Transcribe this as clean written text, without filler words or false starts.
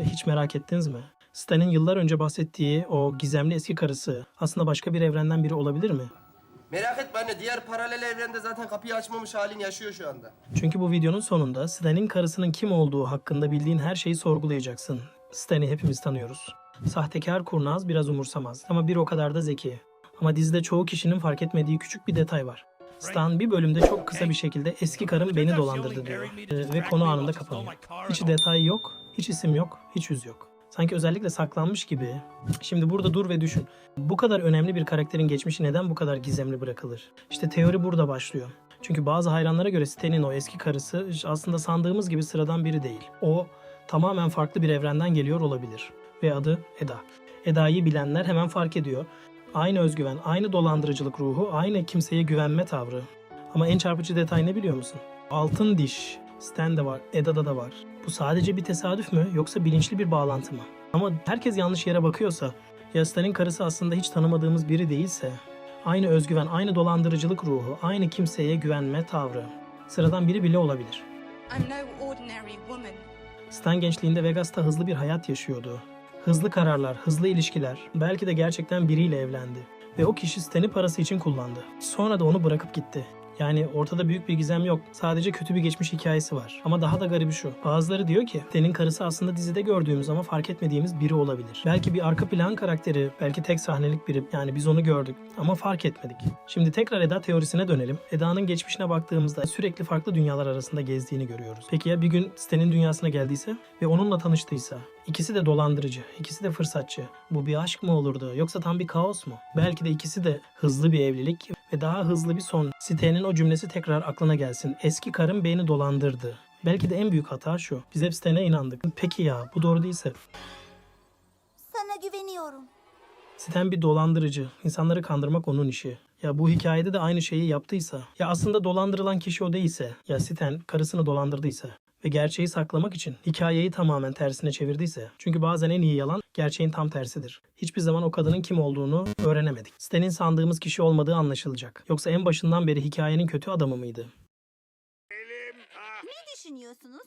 hiç merak ettiniz mi? Stan'in yıllar önce bahsettiği o gizemli eski karısı aslında başka bir evrenden biri olabilir mi? Merak etme anne, diğer paralel evrende zaten kapıyı açmamış halin yaşıyor şu anda. Çünkü bu videonun sonunda Stan'in karısının kim olduğu hakkında bildiğin her şeyi sorgulayacaksın. Stan'i hepimiz tanıyoruz. Sahtekar, kurnaz, biraz umursamaz ama bir o kadar da zeki. Ama dizide çoğu kişinin fark etmediği küçük bir detay var. Stan bir bölümde çok kısa bir şekilde eski karım beni dolandırdı diyor ve konu anında kapanıyor. Hiç detay yok, hiç isim yok, hiç yüz yok. Sanki özellikle saklanmış gibi. Şimdi burada dur ve düşün. Bu kadar önemli bir karakterin geçmişi neden bu kadar gizemli bırakılır? İşte teori burada başlıyor. Çünkü bazı hayranlara göre Stan'in o eski karısı aslında sandığımız gibi sıradan biri değil. O tamamen farklı bir evrenden geliyor olabilir. Ve adı Eda. Eda'yı bilenler hemen fark ediyor. Aynı özgüven, aynı dolandırıcılık ruhu, aynı kimseye güvenme tavrı. Ama en çarpıcı detay ne biliyor musun? Altın diş. Stan'de var, Eda'da da var. Bu sadece bir tesadüf mü yoksa bilinçli bir bağlantı mı? Ama herkes yanlış yere bakıyorsa, ya Stan'in karısı aslında hiç tanımadığımız biri değilse, aynı özgüven, aynı dolandırıcılık ruhu, aynı kimseye güvenme tavrı, sıradan biri bile olabilir. I'm no ordinary woman. Stan gençliğinde Vegas'ta hızlı bir hayat yaşıyordu. Hızlı kararlar, hızlı ilişkiler, belki de gerçekten biriyle evlendi. Ve o kişi Stan'ı parası için kullandı. Sonra da onu bırakıp gitti. Yani ortada büyük bir gizem yok. Sadece kötü bir geçmiş hikayesi var. Ama daha da garibi şu. Bazıları diyor ki Stan'in karısı aslında dizide gördüğümüz ama fark etmediğimiz biri olabilir. Belki bir arka plan karakteri, belki tek sahnelik biri. Yani biz onu gördük ama fark etmedik. Şimdi tekrar Eda teorisine dönelim. Eda'nın geçmişine baktığımızda sürekli farklı dünyalar arasında gezdiğini görüyoruz. Peki ya bir gün Stan'in dünyasına geldiyse ve onunla tanıştıysa? İkisi de dolandırıcı, ikisi de fırsatçı. Bu bir aşk mı olurdu yoksa tam bir kaos mu? Belki de ikisi de hızlı bir evlilik ve daha hızlı bir son. Stan'in o cümlesi tekrar aklına gelsin. Eski karım beni dolandırdı. Belki de en büyük hata şu. Biz hep Stan'e inandık. Peki ya bu doğru değilse? Sana güveniyorum. Stan bir dolandırıcı. İnsanları kandırmak onun işi. Ya bu hikayede de aynı şeyi yaptıysa? Ya aslında dolandırılan kişi o değilse? Ya Stan karısını dolandırdıysa? Ve gerçeği saklamak için hikayeyi tamamen tersine çevirdiyse? Çünkü bazen en iyi yalan gerçeğin tam tersidir. Hiçbir zaman o kadının kim olduğunu öğrenemedik. Stan'in sandığımız kişi olmadığı anlaşılacak. Yoksa en başından beri hikayenin kötü adamı mıydı? Ne düşünüyorsunuz?